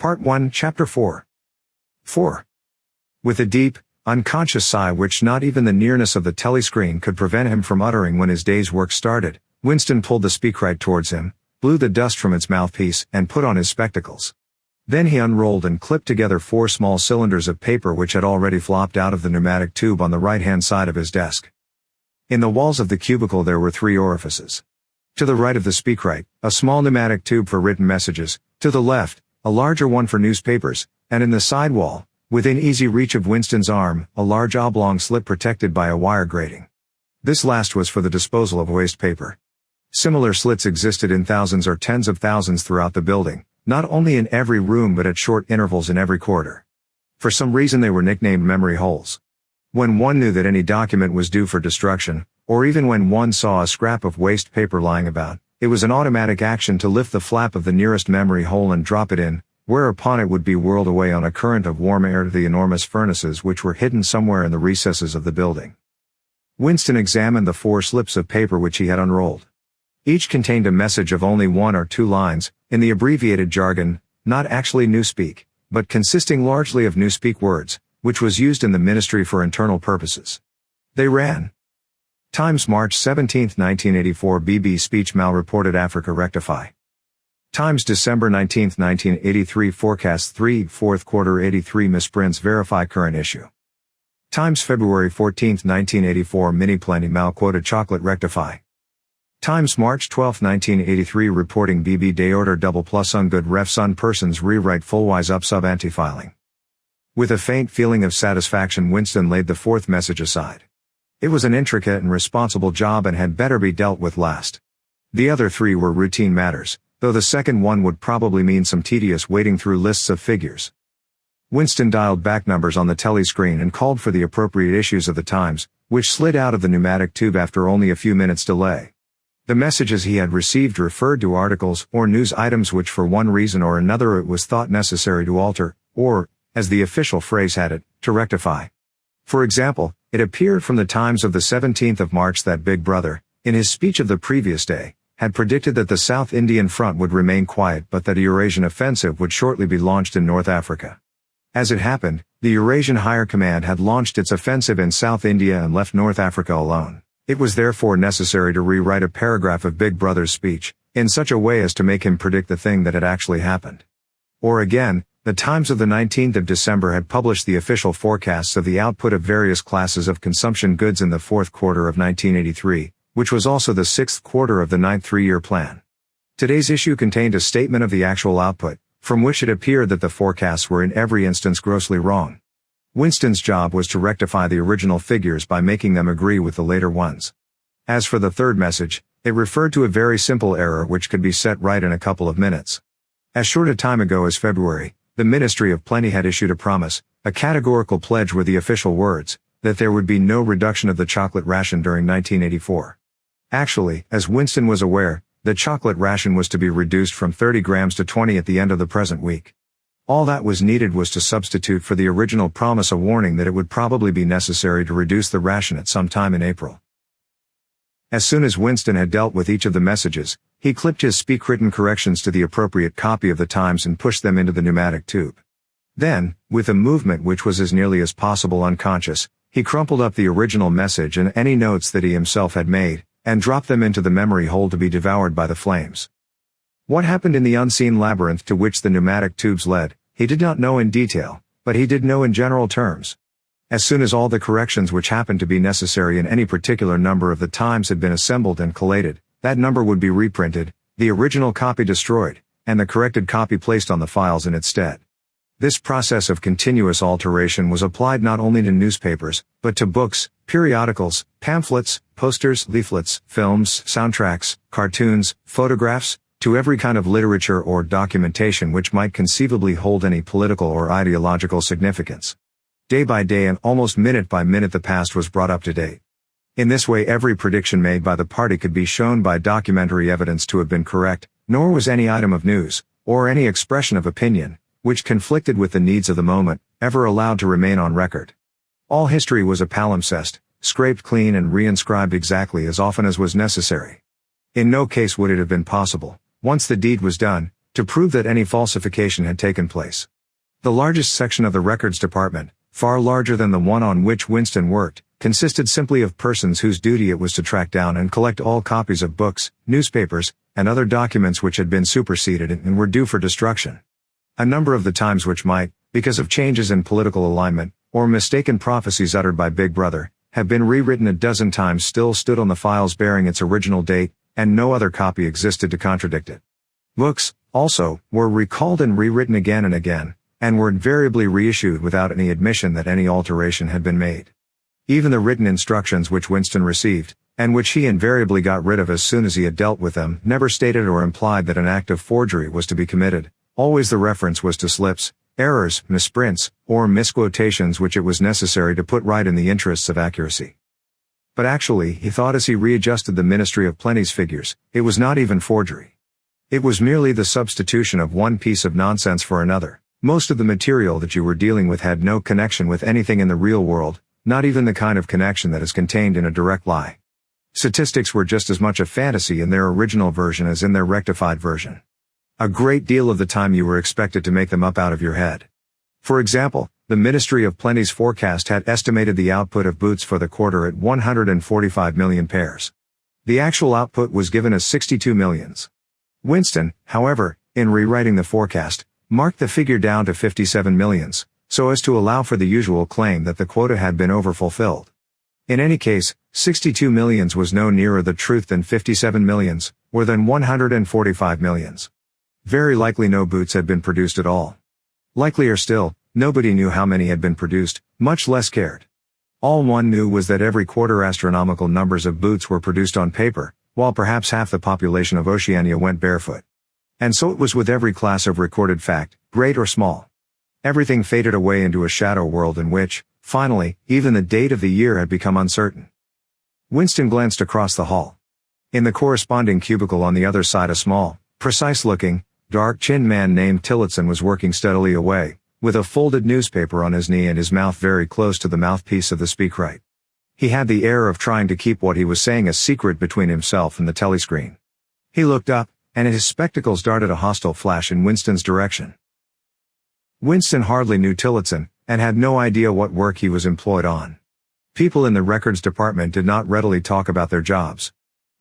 Part 1, Chapter 4. 4. With a deep, unconscious sigh which not even the nearness of the telescreen could prevent him from uttering when his day's work started, Winston pulled the speakwrite towards him, blew the dust from its mouthpiece, and put on his spectacles. Then he unrolled and clipped together 4 small cylinders of paper which had already flopped out of the pneumatic tube on the right-hand side of his desk. In the walls of the cubicle there were 3 orifices. To the right of the speakwrite, a small pneumatic tube for written messages, to the left, a larger one for newspapers, and in the side wall, within easy reach of Winston's arm, a large oblong slit protected by a wire grating. This last was for the disposal of waste paper. Similar slits existed in thousands or tens of thousands throughout the building, not only in every room but at short intervals in every corridor. For some reason they were nicknamed memory holes. When one knew that any document was due for destruction, or even when one saw a scrap of waste paper lying about, it was an automatic action to lift the flap of the nearest memory hole and drop it in, whereupon it would be whirled away on a current of warm air to the enormous furnaces which were hidden somewhere in the recesses of the building. Winston examined the 4 slips of paper which he had unrolled. Each contained a message of only 1 or 2 lines, in the abbreviated jargon, not actually Newspeak, but consisting largely of Newspeak words, which was used in the Ministry for Internal Purposes. They ran: Times March 17, 1984 BB Speech Mal-reported Africa Rectify. Times December 19, 1983 Forecast 3 4th Quarter 83 Misprints Verify Current Issue. Times February 14, 1984 Mini Plenty Mal-Quota Chocolate Rectify. Times March 12, 1983 Reporting BB Day Order Double Plus Ungood Refs Un Persons Rewrite Fullwise Up Sub Anti-Filing. With a faint feeling of satisfaction Winston laid the 4th message aside. It was an intricate and responsible job and had better be dealt with last. The other 3 were routine matters, though the second one would probably mean some tedious wading through lists of figures. Winston dialed back numbers on the telescreen and called for the appropriate issues of the Times, which slid out of the pneumatic tube after only a few minutes' delay. The messages he had received referred to articles or news items which for one reason or another it was thought necessary to alter, or, as the official phrase had it, to rectify. For example, it appeared from the Times of the 17th of March that Big Brother, in his speech of the previous day, had predicted that the South Indian front would remain quiet but that a Eurasian offensive would shortly be launched in North Africa. As it happened, the Eurasian Higher Command had launched its offensive in South India and left North Africa alone. It was therefore necessary to rewrite a paragraph of Big Brother's speech, in such a way as to make him predict the thing that had actually happened. Or again, the Times of the 19th of December had published the official forecasts of the output of various classes of consumption goods in the 4th quarter of 1983, which was also the 6th quarter of the 9th 3-year plan. Today's issue contained a statement of the actual output, from which it appeared that the forecasts were in every instance grossly wrong. Winston's job was to rectify the original figures by making them agree with the later ones. As for the 3rd message, it referred to a very simple error which could be set right in a couple of minutes. As short a time ago as February, the Ministry of Plenty had issued a promise, a categorical pledge were the official words, that there would be no reduction of the chocolate ration during 1984. Actually, as Winston was aware, the chocolate ration was to be reduced from 30 grams to 20 at the end of the present week. All that was needed was to substitute for the original promise a warning that it would probably be necessary to reduce the ration at some time in April. As soon as Winston had dealt with each of the messages, he clipped his speak-written corrections to the appropriate copy of the Times and pushed them into the pneumatic tube. Then, with a movement which was as nearly as possible unconscious, he crumpled up the original message and any notes that he himself had made, and dropped them into the memory hole to be devoured by the flames. What happened in the unseen labyrinth to which the pneumatic tubes led, he did not know in detail, but he did know in general terms. As soon as all the corrections which happened to be necessary in any particular number of the Times had been assembled and collated, that number would be reprinted, the original copy destroyed, and the corrected copy placed on the files in its stead. This process of continuous alteration was applied not only to newspapers, but to books, periodicals, pamphlets, posters, leaflets, films, soundtracks, cartoons, photographs, to every kind of literature or documentation which might conceivably hold any political or ideological significance. Day by day and almost minute by minute the past was brought up to date. In this way every prediction made by the party could be shown by documentary evidence to have been correct, nor was any item of news, or any expression of opinion, which conflicted with the needs of the moment, ever allowed to remain on record. All history was a palimpsest, scraped clean and reinscribed exactly as often as was necessary. In no case would it have been possible, once the deed was done, to prove that any falsification had taken place. The largest section of the records department, far larger than the one on which Winston worked, consisted simply of persons whose duty it was to track down and collect all copies of books, newspapers, and other documents which had been superseded and were due for destruction. A number of the times which might, because of changes in political alignment, or mistaken prophecies uttered by Big Brother, have been rewritten a dozen times still stood on the files bearing its original date, and no other copy existed to contradict it. Books, also, were recalled and rewritten again and again, and were invariably reissued without any admission that any alteration had been made. Even the written instructions which Winston received, and which he invariably got rid of as soon as he had dealt with them, never stated or implied that an act of forgery was to be committed. Always the reference was to slips, errors, misprints, or misquotations which it was necessary to put right in the interests of accuracy. But actually, he thought as he readjusted the Ministry of Plenty's figures, it was not even forgery. It was merely the substitution of one piece of nonsense for another. Most of the material that you were dealing with had no connection with anything in the real world, not even the kind of connection that is contained in a direct lie. Statistics were just as much a fantasy in their original version as in their rectified version. A great deal of the time you were expected to make them up out of your head. For example, the Ministry of Plenty's forecast had estimated the output of boots for the quarter at 145 million pairs. The actual output was given as 62 millions. Winston, however, in rewriting the forecast, marked the figure down to 57 millions, so as to allow for the usual claim that the quota had been overfulfilled. In any case, 62 millions was no nearer the truth than 57 millions, or than 145 millions. Very likely no boots had been produced at all. Likelier still, nobody knew how many had been produced, much less cared. All one knew was that every quarter astronomical numbers of boots were produced on paper, while perhaps half the population of Oceania went barefoot. And so it was with every class of recorded fact, great or small. Everything faded away into a shadow world in which, finally, even the date of the year had become uncertain. Winston glanced across the hall. In the corresponding cubicle on the other side a small, precise-looking, dark-chinned man named Tillotson was working steadily away, with a folded newspaper on his knee and his mouth very close to the mouthpiece of the speakwrite. He had the air of trying to keep what he was saying a secret between himself and the telescreen. He looked up, and his spectacles darted a hostile flash in Winston's direction. Winston hardly knew Tillotson, and had no idea what work he was employed on. People in the records department did not readily talk about their jobs.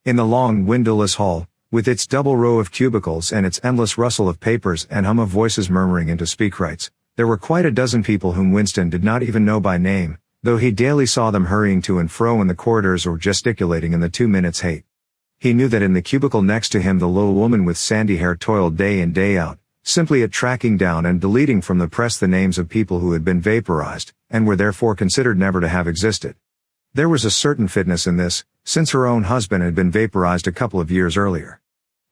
In the long, windowless hall, with its double row of cubicles and its endless rustle of papers and hum of voices murmuring into speakwrites, there were quite a dozen people whom Winston did not even know by name, though he daily saw them hurrying to and fro in the corridors or gesticulating in the 2 minutes hate. He knew that in the cubicle next to him the little woman with sandy hair toiled day in day out, simply at tracking down and deleting from the press the names of people who had been vaporized, and were therefore considered never to have existed. There was a certain fitness in this, since her own husband had been vaporized a couple of years earlier.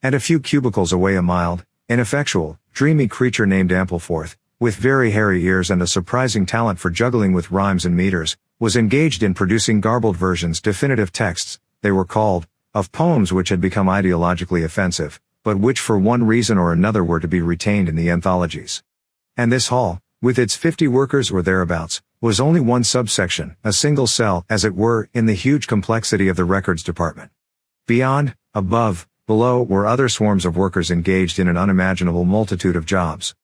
And a few cubicles away a mild, ineffectual, dreamy creature named Ampleforth, with very hairy ears and a surprising talent for juggling with rhymes and meters, was engaged in producing garbled versions, definitive texts, they were called, of poems which had become ideologically offensive, but which for one reason or another were to be retained in the anthologies. And this hall, with its 50 workers or thereabouts, was only one subsection, a single cell, as it were, in the huge complexity of the records department. Beyond, above, below were other swarms of workers engaged in an unimaginable multitude of jobs.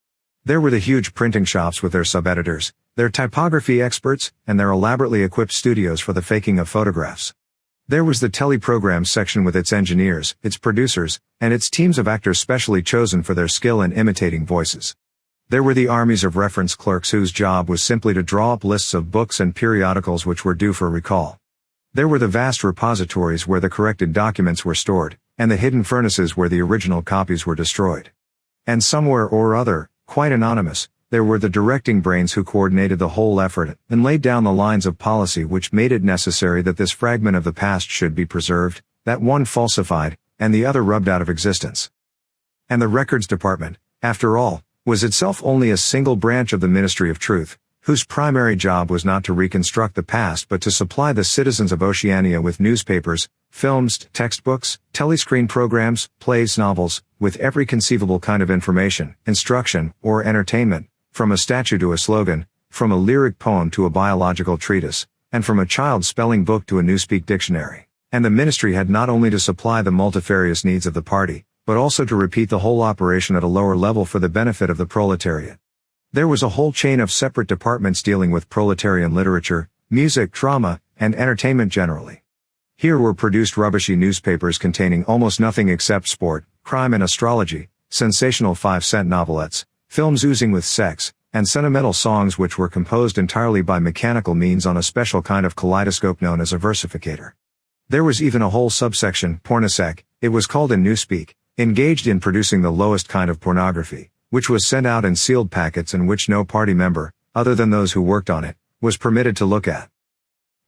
There were the huge printing shops with their sub-editors, their typography experts, and their elaborately equipped studios for the faking of photographs. There was the teleprogram section with its engineers, its producers, and its teams of actors specially chosen for their skill in imitating voices. There were the armies of reference clerks whose job was simply to draw up lists of books and periodicals which were due for recall. There were the vast repositories where the corrected documents were stored, and the hidden furnaces where the original copies were destroyed. And somewhere or other, quite anonymous, there were the directing brains who coordinated the whole effort and laid down the lines of policy which made it necessary that this fragment of the past should be preserved, that one falsified, and the other rubbed out of existence. And the records department, after all, was itself only a single branch of the Ministry of Truth, whose primary job was not to reconstruct the past but to supply the citizens of Oceania with newspapers, films, textbooks, telescreen programs, plays, novels, with every conceivable kind of information, instruction, or entertainment, from a statue to a slogan, from a lyric poem to a biological treatise, and from a child's spelling book to a newspeak dictionary. And the ministry had not only to supply the multifarious needs of the party, but also to repeat the whole operation at a lower level for the benefit of the proletariat. There was a whole chain of separate departments dealing with proletarian literature, music, drama, and entertainment generally. Here were produced rubbishy newspapers containing almost nothing except sport, crime and astrology, sensational 5-cent novelettes, films oozing with sex, and sentimental songs which were composed entirely by mechanical means on a special kind of kaleidoscope known as a versificator. There was even a whole subsection, pornosec, it was called in newspeak, engaged in producing the lowest kind of pornography, which was sent out in sealed packets and which no party member, other than those who worked on it, was permitted to look at.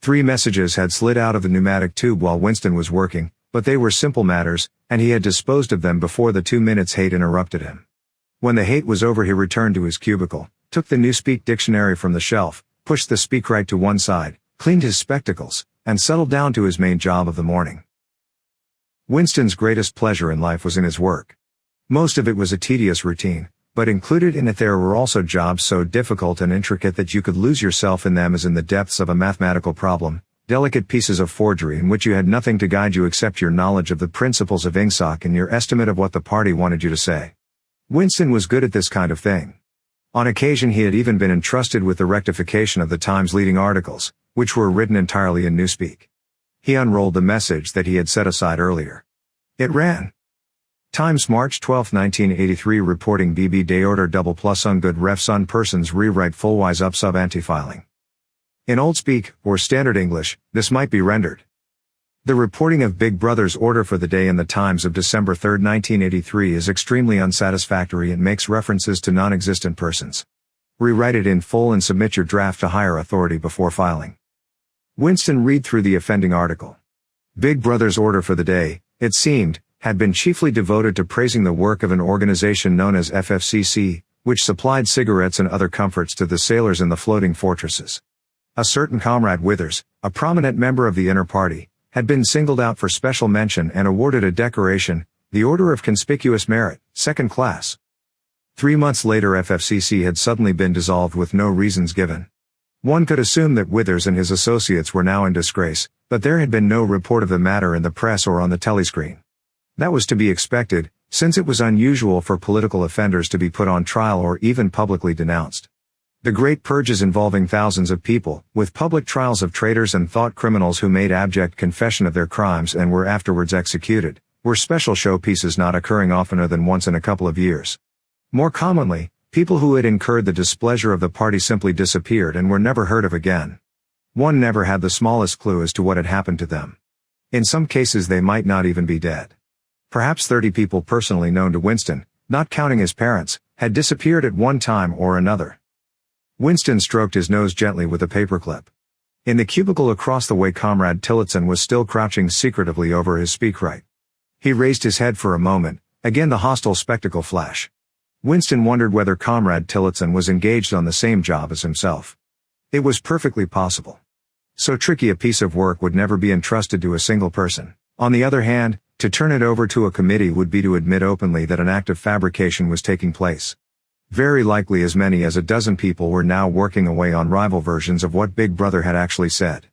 3 messages had slid out of the pneumatic tube while Winston was working, but they were simple matters, and he had disposed of them before the 2 minutes hate interrupted him. When the hate was over, he returned to his cubicle, took the Newspeak dictionary from the shelf, pushed the speakwrite to one side, cleaned his spectacles, and settled down to his main job of the morning. Winston's greatest pleasure in life was in his work. Most of it was a tedious routine, but included in it there were also jobs so difficult and intricate that you could lose yourself in them as in the depths of a mathematical problem, delicate pieces of forgery in which you had nothing to guide you except your knowledge of the principles of ingsoc and your estimate of what the party wanted you to say. Winston was good at this kind of thing. On occasion he had even been entrusted with the rectification of the Times' leading articles, which were written entirely in newspeak. He unrolled the message that he had set aside earlier. It ran. Times, March 12, 1983. Reporting BB Day Order double plus ungood refs on persons rewrite fullwise up sub anti-filing. In Old Speak, or Standard English, this might be rendered. The reporting of Big Brother's order for the day in the Times of December 3, 1983 is extremely unsatisfactory and makes references to non-existent persons. Rewrite it in full and submit your draft to higher authority before filing. Winston read through the offending article. Big Brother's order for the day, it seemed, had been chiefly devoted to praising the work of an organization known as FFCC, which supplied cigarettes and other comforts to the sailors in the floating fortresses. A certain Comrade Withers, a prominent member of the inner party, had been singled out for special mention and awarded a decoration, the Order of Conspicuous Merit, 2nd class. 3 months later FFCC had suddenly been dissolved with no reasons given. One could assume that Withers and his associates were now in disgrace, but there had been no report of the matter in the press or on the telescreen. That was to be expected, since it was unusual for political offenders to be put on trial or even publicly denounced. The great purges involving thousands of people, with public trials of traitors and thought criminals who made abject confession of their crimes and were afterwards executed, were special showpieces not occurring oftener than once in a couple of years. More commonly, people who had incurred the displeasure of the party simply disappeared and were never heard of again. One never had the smallest clue as to what had happened to them. In some cases they might not even be dead. Perhaps 30 people personally known to Winston, not counting his parents, had disappeared at one time or another. Winston stroked his nose gently with a paperclip. In the cubicle across the way Comrade Tillotson was still crouching secretively over his speakwrite. He raised his head for a moment, again the hostile spectacle flash. Winston wondered whether Comrade Tillotson was engaged on the same job as himself. It was perfectly possible. So tricky a piece of work would never be entrusted to a single person. On the other hand, to turn it over to a committee would be to admit openly that an act of fabrication was taking place. Very likely as many as a dozen people were now working away on rival versions of what Big Brother had actually said.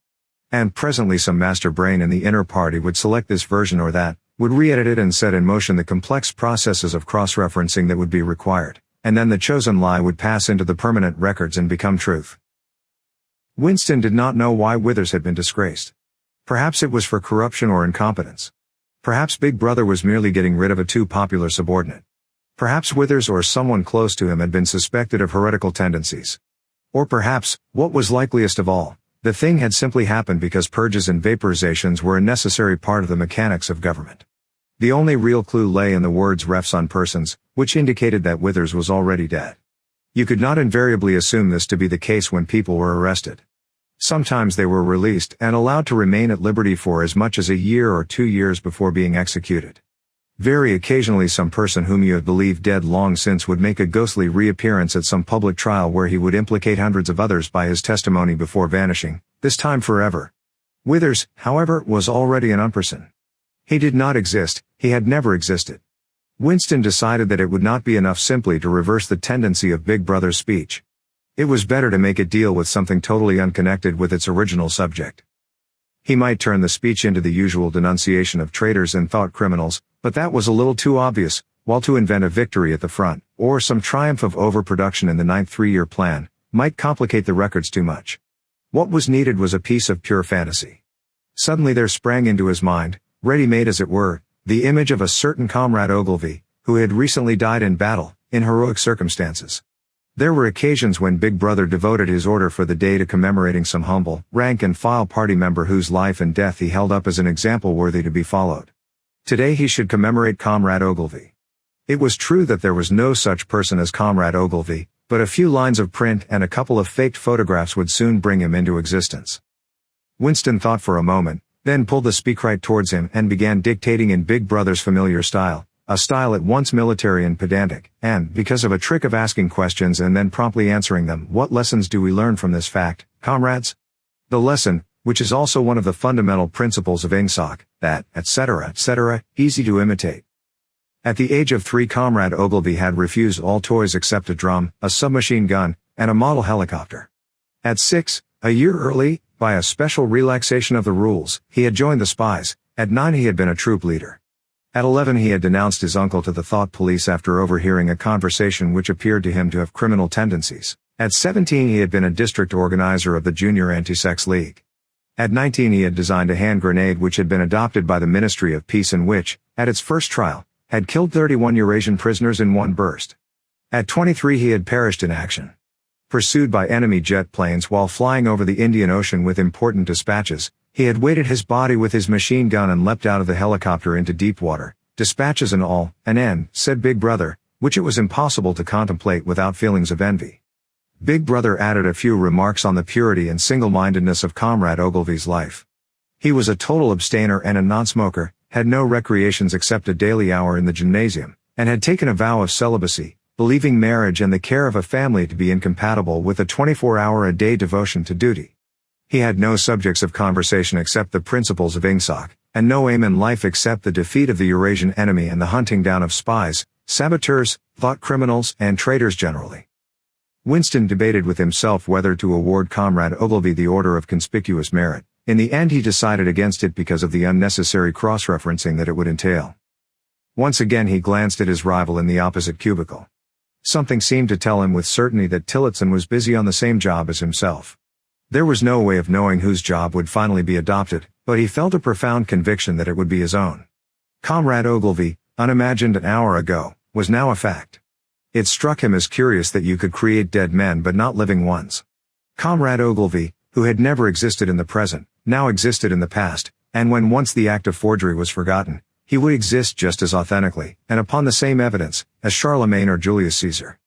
And presently some master brain in the inner party would select this version or that, would re-edit it and set in motion the complex processes of cross-referencing that would be required, and then the chosen lie would pass into the permanent records and become truth. Winston did not know why Withers had been disgraced. Perhaps it was for corruption or incompetence. Perhaps Big Brother was merely getting rid of a too popular subordinate. Perhaps Withers or someone close to him had been suspected of heretical tendencies. Or perhaps, what was likeliest of all, the thing had simply happened because purges and vaporizations were a necessary part of the mechanics of government. The only real clue lay in the words refs on persons, which indicated that Withers was already dead. You could not invariably assume this to be the case when people were arrested. Sometimes they were released and allowed to remain at liberty for as much as a year or 2 years before being executed. Very occasionally some person whom you had believed dead long since would make a ghostly reappearance at some public trial where he would implicate hundreds of others by his testimony before vanishing, this time forever. Withers, however, was already an unperson. He did not exist, he had never existed. Winston decided that it would not be enough simply to reverse the tendency of Big Brother's speech. It was better to make it deal with something totally unconnected with its original subject. He might turn the speech into the usual denunciation of traitors and thought criminals, but that was a little too obvious, while to invent a victory at the front, or some triumph of overproduction in the ninth three-year plan, might complicate the records too much. What was needed was a piece of pure fantasy. Suddenly there sprang into his mind, ready-made as it were, the image of a certain Comrade Ogilvy, who had recently died in battle, in heroic circumstances. There were occasions when Big Brother devoted his order for the day to commemorating some humble, rank-and-file party member whose life and death he held up as an example worthy to be followed. Today he should commemorate Comrade Ogilvy. It was true that there was no such person as Comrade Ogilvy, but a few lines of print and a couple of faked photographs would soon bring him into existence. Winston thought for a moment, then pulled the speakwrite towards him and began dictating in Big Brother's familiar style, a style at once military and pedantic, and, because of a trick of asking questions and then promptly answering them, what lessons do we learn from this fact, comrades? The lesson, which is also one of the fundamental principles of ingsoc, that, etc., easy to imitate. At the age of 3, Comrade Ogilvy had refused all toys except a drum, a submachine gun, and a model helicopter. At 6, a year early, by a special relaxation of the rules, he had joined the spies. At 9 he had been a troop leader. At 11 he had denounced his uncle to the thought police after overhearing a conversation which appeared to him to have criminal tendencies. At 17 he had been a district organizer of the Junior Anti-Sex League. At 19 he had designed a hand grenade which had been adopted by the Ministry of Peace and which, at its first trial, had killed 31 Eurasian prisoners in one burst. At 23 he had perished in action. Pursued by enemy jet planes while flying over the Indian Ocean with important dispatches, he had weighted his body with his machine gun and leapt out of the helicopter into deep water, dispatches and all, an end, said Big Brother, which it was impossible to contemplate without feelings of envy. Big Brother added a few remarks on the purity and single-mindedness of Comrade Ogilvy's life. He was a total abstainer and a non-smoker, had no recreations except a daily hour in the gymnasium, and had taken a vow of celibacy, believing marriage and the care of a family to be incompatible with a 24-hour-a-day devotion to duty. He had no subjects of conversation except the principles of ingsoc, and no aim in life except the defeat of the Eurasian enemy and the hunting down of spies, saboteurs, thought criminals, and traitors generally. Winston debated with himself whether to award Comrade Ogilvy the Order of Conspicuous Merit. In the end he decided against it because of the unnecessary cross-referencing that it would entail. Once again he glanced at his rival in the opposite cubicle. Something seemed to tell him with certainty that Tillotson was busy on the same job as himself. There was no way of knowing whose job would finally be adopted, but he felt a profound conviction that it would be his own. Comrade Ogilvy, unimagined an hour ago, was now a fact. It struck him as curious that you could create dead men but not living ones. Comrade Ogilvy, who had never existed in the present, now existed in the past, and when once the act of forgery was forgotten, he would exist just as authentically, and upon the same evidence, as Charlemagne or Julius Caesar.